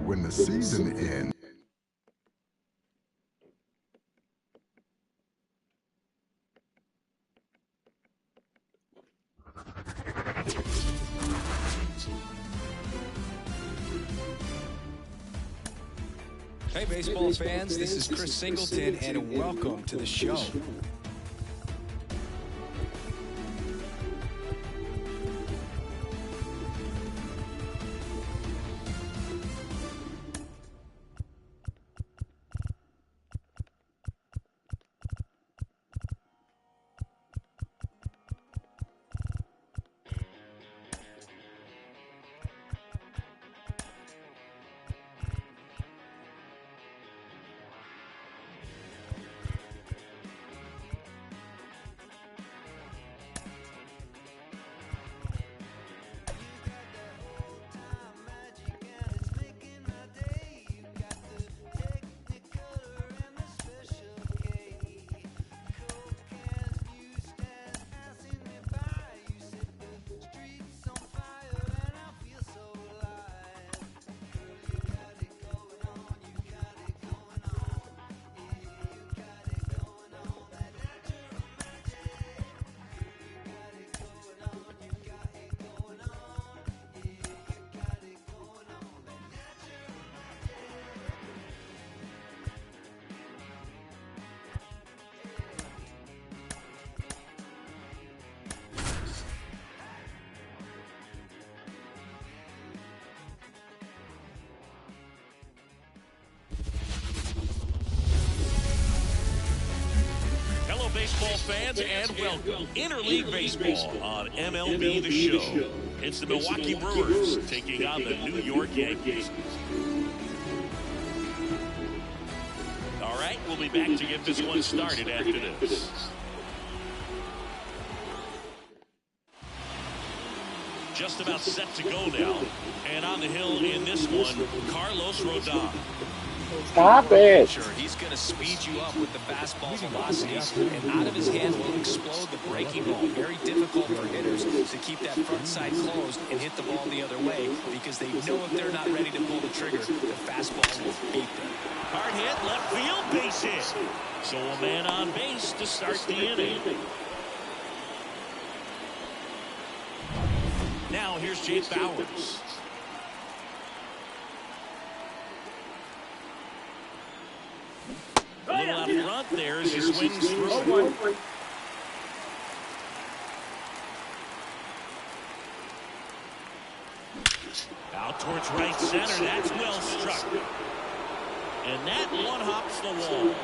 when the season ends. Hey, baseball fans, this is Chris Singleton, and welcome to the show. Baseball fans, and welcome Interleague Baseball on MLB The Show. It's the Milwaukee Brewers taking on the New York Yankees. All right, we'll be back to get this one started after this. Just about set to go now. And on the hill in this one, Carlos Rodon. Stop it. Sure, he's going to speed you up with the fastball velocity, and out of his hand will explode the breaking ball. Very difficult for hitters to keep that front side closed and hit the ball the other way, because they know if they're not ready to pull the trigger, the fastball will beat them. Hard hit, left field, base hit. So a man on base to start the inning. Now here's Jake Bauers. A little out front there as he swings through. Out towards right center. That's well struck. And that one hops the wall.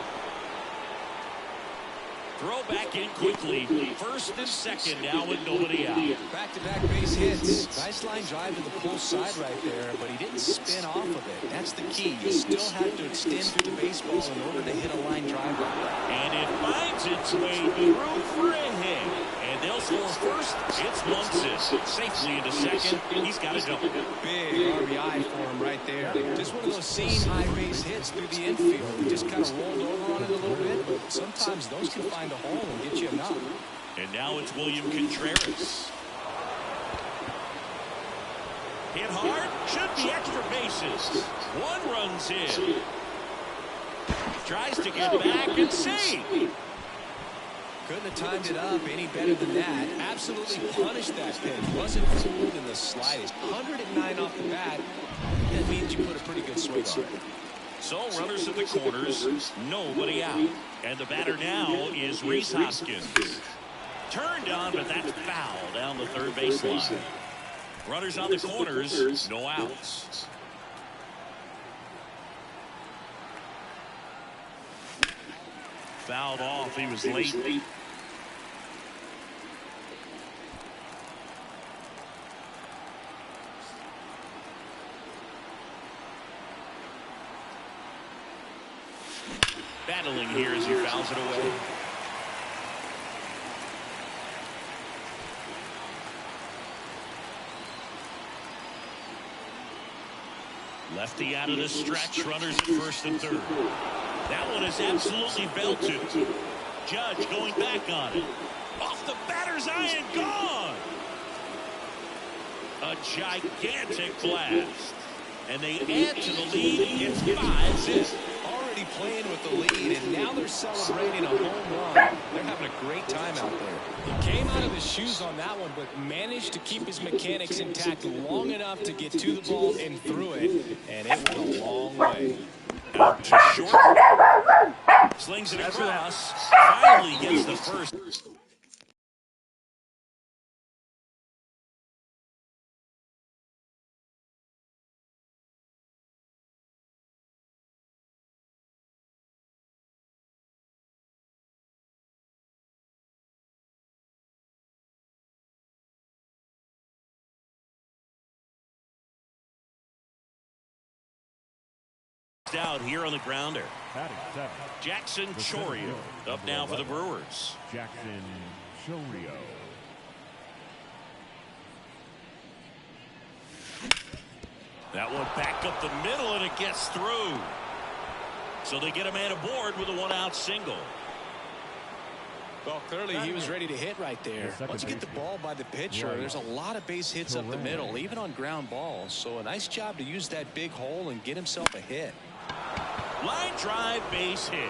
Throw back in quickly. First and second now with nobody out. Back-to-back base hits. Nice line drive to the pull side right there, but he didn't spin off of it. That's the key. You still have to extend through the baseball in order to hit a line drive like that. And it finds its way through for a hit. And they'll score first. It's Munson. Safely into second. He's got a double. Big RBI for him right there. Just one of those seam high base hits through the infield. He just kind of rolled over on it a little bit, but sometimes those can find a hole and get you a knock. And now it's William Contreras. Hit hard. Should be extra bases. One runs in. Tries to get back and save. Couldn't have timed it up any better than that. Absolutely punished that pitch. Wasn't fooled in the slightest. 109 off the bat. That means you put a pretty good swing on it. So runners in the corners, nobody out. And the batter now is Rhys Hoskins. Turned on, but that's foul down the third baseline. Runners on the corners, no outs. Fouled off, he was late. Battling here as he fouls it away. Lefty out of the stretch, runners at first and third. That one is absolutely belted. Judge going back on it. Off the batter's eye and gone. A gigantic blast. And they add to the lead. It's 5-zip. Already playing with the lead, and now they're celebrating a home run. They're having a great time out there. He came out of his shoes on that one, but managed to keep his mechanics intact long enough to get to the ball and through it, and it went a long way. Out to short. Slings it across. Finally gets the first. Out here on the grounder. Jackson Chorio up now for the Brewers. Jackson Chorio. That one back up the middle, and it gets through. So they get a man aboard with a one-out single. Well, clearly he was ready to hit right there. Once you get the ball by the pitcher, there's a lot of base hits up the middle, even on ground balls. So a nice job to use that big hole and get himself a hit. Line drive, base hit.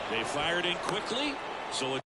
They fired in quickly, so it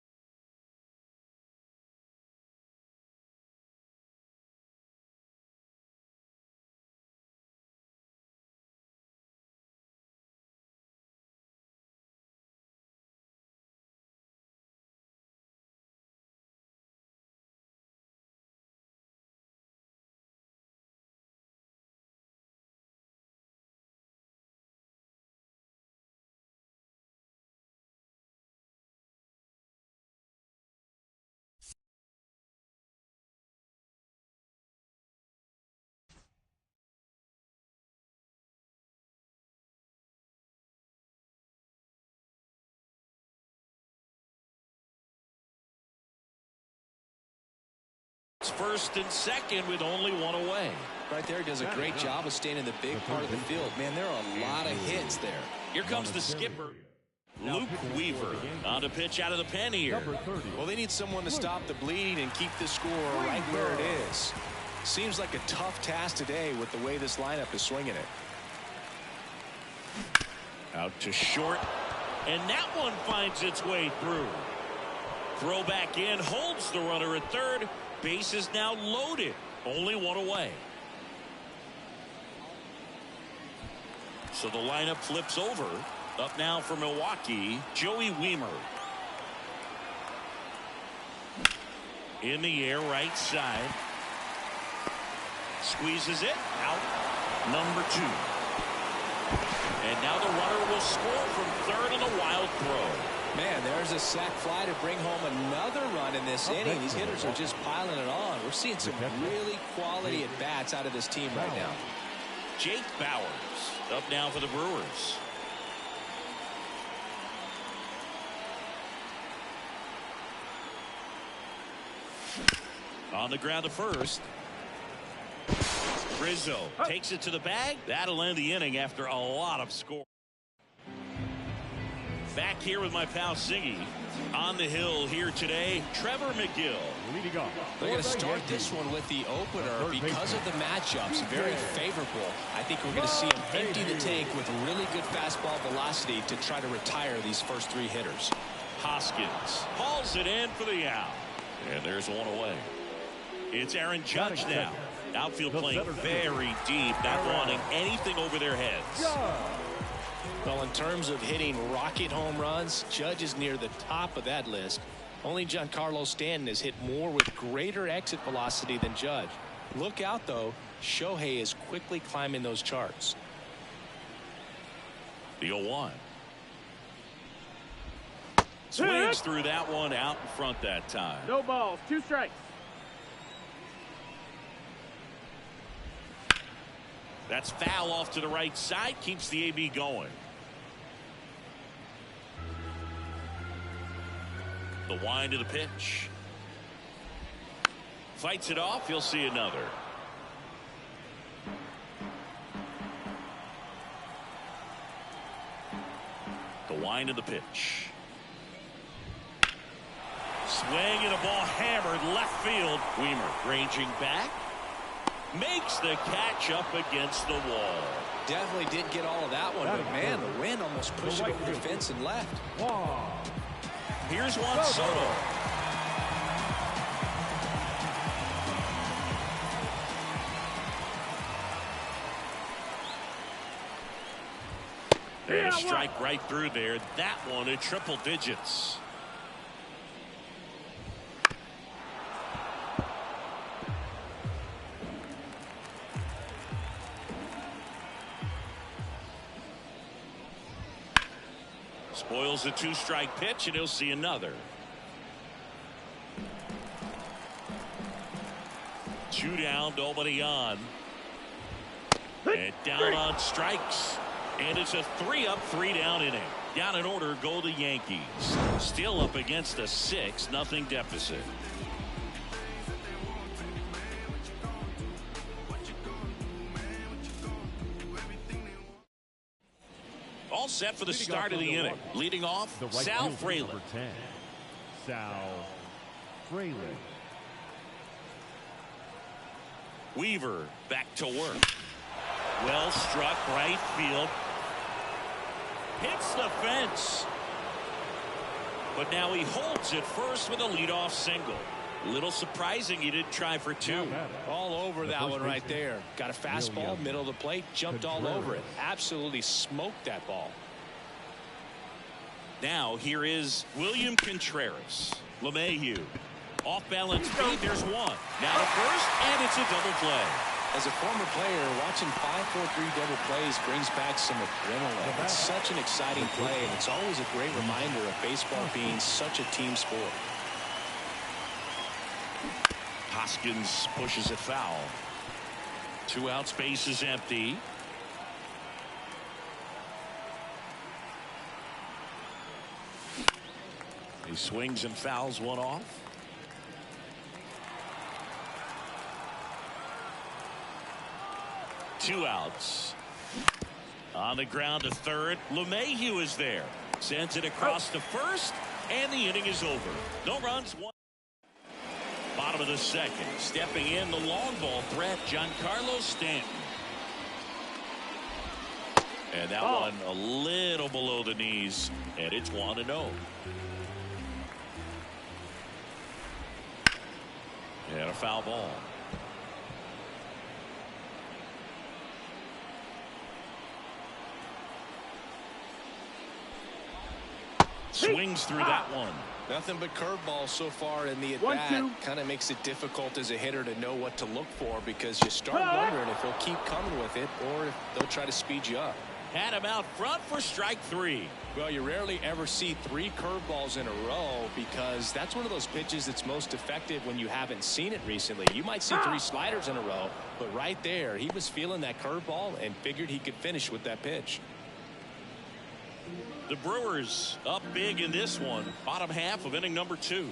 first and second with only one away. Right there, does a great job of staying in the big part of the field. Man, there are a lot of hits there. Here comes the skipper, Luke Weaver, on the pitch out of the pen here. Well, they need someone to stop the bleeding and keep the score right where it is. Seems like a tough task today with the way this lineup is swinging it. Out to short, and that one finds its way through. Throw back in, holds the runner at third. Base is now loaded. Only one away. So the lineup flips over. Up now for Milwaukee, Joey Wiemer. In the air, right side. Squeezes it. Out. Number 2. And now the runner will score from third on a wild throw. Man, there's a sac fly to bring home another run in this inning. These hitters are just piling it on. We're seeing some really quality at-bats out of this team right now. Jake Bowers up now for the Brewers. On the ground to first. Rizzo takes it to the bag. That'll end the inning after a lot of score. Back here with my pal Siggy. On the hill here today, Trevor McGill. Leading off. They're going to start this one with the opener because of the matchups. Very favorable. I think we're going to see him empty the tank with really good fastball velocity to try to retire these first 3 hitters. Hoskins hauls it in for the out. And there's one away. It's Aaron Judge now. Outfield playing very deep, not wanting anything over their heads. Well, in terms of hitting rocket home runs, Judge is near the top of that list. Only Giancarlo Stanton has hit more with greater exit velocity than Judge. Look out, though. Shohei is quickly climbing those charts. The 0-1. Swings through that one out in front that time. No balls, 2 strikes. That's foul off to the right side. Keeps the AB going. The wind of the pitch. Fights it off. He'll see another. The wind of the pitch. Swing and a ball hammered left field. Wiemer ranging back. Makes the catch up against the wall. Definitely didn't get all of that one, but man, the wind almost pushed it over the fence and left. Here's Juan Soto. And a strike right through there. That one in triple digits. Spoils a 2-strike pitch, and he'll see another. 2 down, nobody on. And down on strikes. And it's a 3-up, 3-down inning. Down in order go the Yankees. Still up against a 6-0 deficit. All set for the start of the inning. Leading off, Sal Fraley. Sal Fraley. Weaver back to work. Well struck right field. Hits the fence. but now he holds it first with a leadoff single. A little surprising he didn't try for two. All over that one right there. Got a fastball, middle of the plate, jumped all over it. Absolutely smoked that ball. Now here is William Contreras. LeMahieu. Off balance feed, there's one. Now to first, and it's a double play. As a former player, watching 5-4-3 double plays brings back some adrenaline. It's such an exciting play, and it's always a great reminder of baseball being such a team sport. Hoskins pushes it foul. 2 outs, base is empty. He swings and fouls one off. Two outs. On the ground to third. LeMahieu is there. Sends it across to first, and the inning is over. No runs, one. Bottom of the second. Stepping in, the long ball threat, Giancarlo Stanton. And that one a little below the knees, and it's 1-0. And a foul ball. Swings through that one. Nothing but curveballs so far in the at-bat. Kind of makes it difficult as a hitter to know what to look for, because you start wondering if he'll keep coming with it or if they'll try to speed you up. Had him out front for strike 3. Well, you rarely ever see 3 curveballs in a row, because that's one of those pitches that's most effective when you haven't seen it recently. You might see 3 sliders in a row, but right there, he was feeling that curveball and figured he could finish with that pitch. The Brewers up big in this one. Bottom half of inning number 2.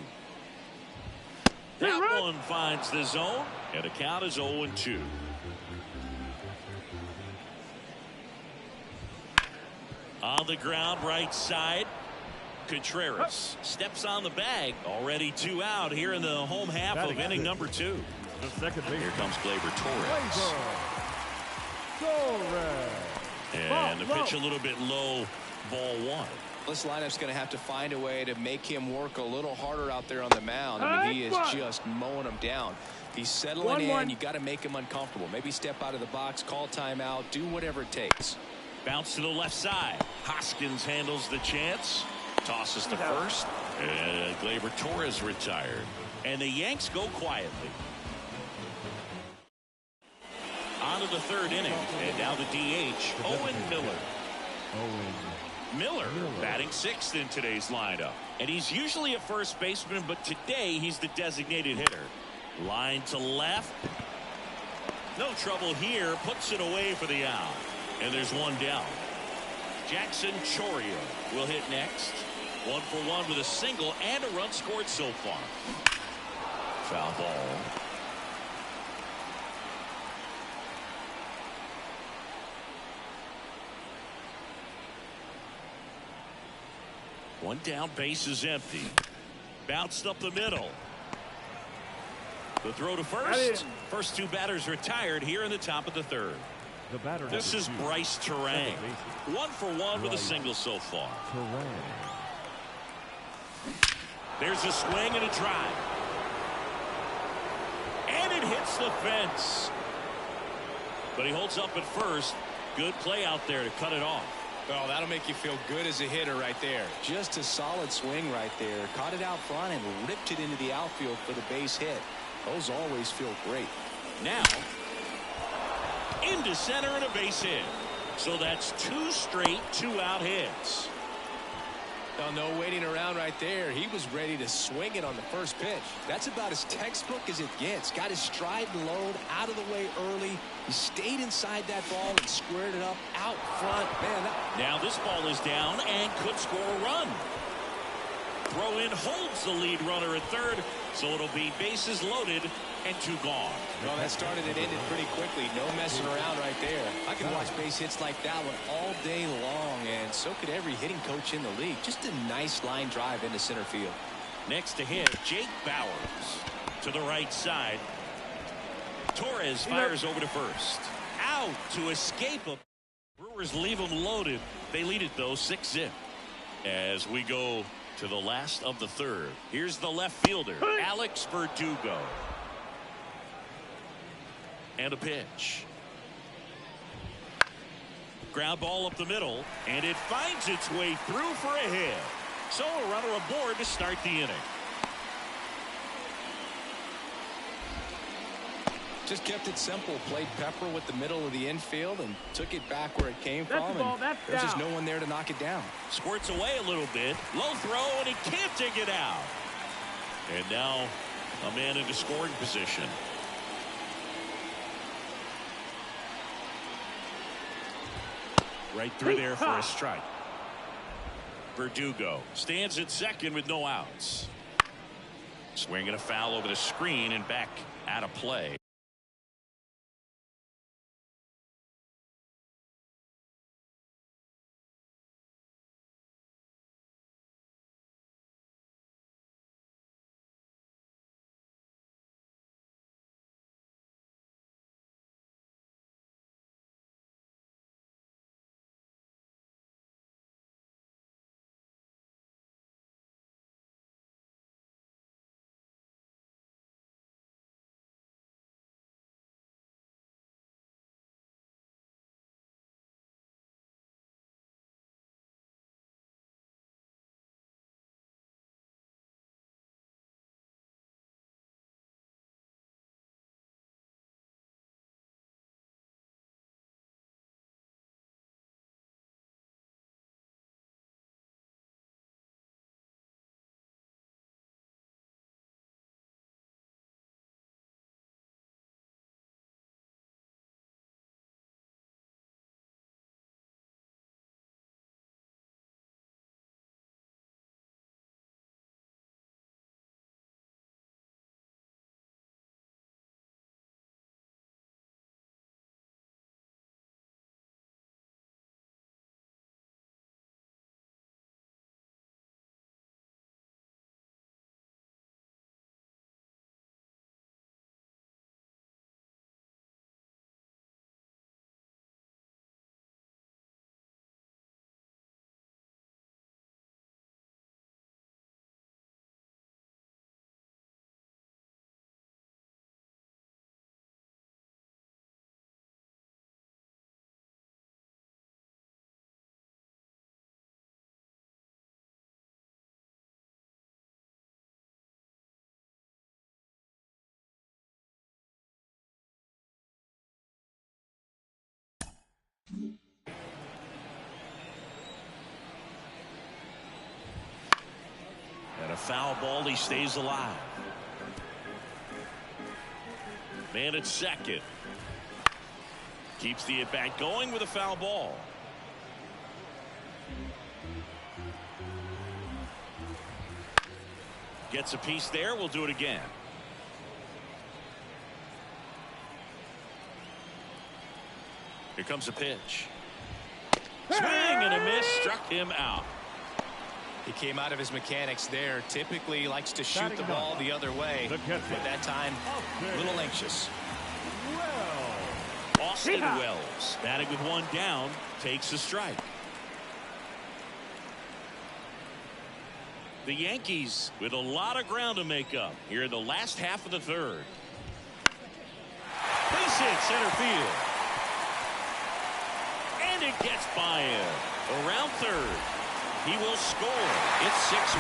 That one finds the zone, and the count is 0-2. On the ground, right side. Contreras steps on the bag. Already 2 out here in the home half of inning number 2. The second base. Here comes Gleyber Torres. And the pitch a little bit low. Ball 1. This lineup's going to have to find a way to make him work a little harder out there on the mound. I mean, he is just mowing him down. He's settling in. You got to make him uncomfortable. Maybe step out of the box, call timeout, do whatever it takes. Bounce to the left side. Hoskins handles the chance. Tosses to first. And Gleyber Torres retired. And the Yanks go quietly. On to the 3rd inning. And now the DH, Owen Miller. Miller batting 6th in today's lineup. And he's usually a first baseman, but today he's the designated hitter. Line to left. No trouble here. Puts it away for the out. And there's one down. Jackson Chorio will hit next. 1 for 1 with a single and a run scored so far. Foul ball. One down, base is empty. Bounced up the middle. The throw to first. First 2 batters retired here in the top of the 3rd. The batter. This is Bryce Terang. 1 for 1 with a single so far. There's a swing and a drive. And it hits the fence. But he holds up at first. Good play out there to cut it off. Well, that'll make you feel good as a hitter right there. Just a solid swing right there. Caught it out front and ripped it into the outfield for the base hit. Those always feel great. Now, into center and a base hit. So that's 2 straight 2-out hits. Well, no waiting around right there. He was ready to swing it on the first pitch. That's about as textbook as it gets. Got his stride and load out of the way early. He stayed inside that ball and squared it up out front. Man, now this ball is down and could score a run. Throw in holds the lead runner at 3rd, so it'll be bases loaded and 2 gone. Well, that started and ended pretty quickly. No messing around right there. I could watch base hits like that one all day long, and so could every hitting coach in the league. Just a nice line drive into center field. Next to hit, Jake Bowers to the right side. Torres fires over to first. Out to escape him. Brewers leave them loaded. They lead it though 6-0. As we go to the last of the third. Here's the left fielder, Alex Verdugo. And a pitch. Ground ball up the middle, and it finds its way through for a hit. So a runner aboard to start the inning. Just kept it simple. Played pepper with the middle of the infield and took it back where it came from. And there's just no one there to knock it down. Squirts away a little bit. Low throw, and he can't take it out. And now a man into scoring position. Right through there for a strike. Verdugo stands at second with no outs. Swinging a foul over the screen and back out of play. And a foul ball, he stays alive. Man at second. Keeps the at-bat going with a foul ball. Gets a piece there. We'll do it again. Here comes a pitch. Swing and a miss. Struck him out. He came out of his mechanics there. Typically he likes to shoot the ball the other way. But that time, a little anxious. Austin Wells, batting with one down, takes a strike. The Yankees with a lot of ground to make up here in the last half of the third. Base hit center field. And it gets by him. Around third. He will score. It's 6-1.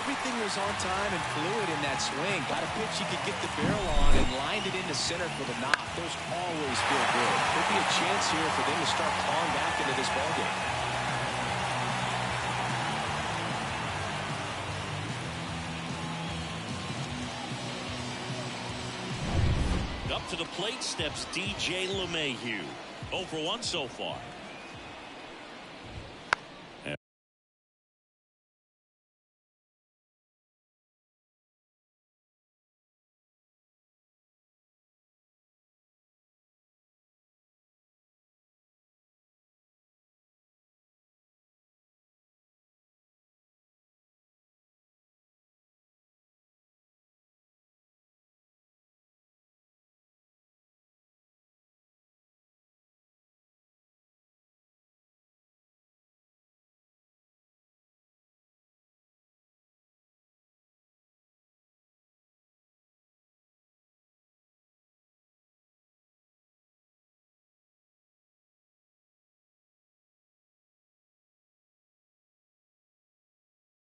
Everything was on time and fluid in that swing. Got a pitch he could get the barrel on and lined it into center for the knock. Those always feel good. Could be a chance here for them to start clawing back into this ballgame. Up to the plate steps DJ LeMahieu. 0 for 1 so far.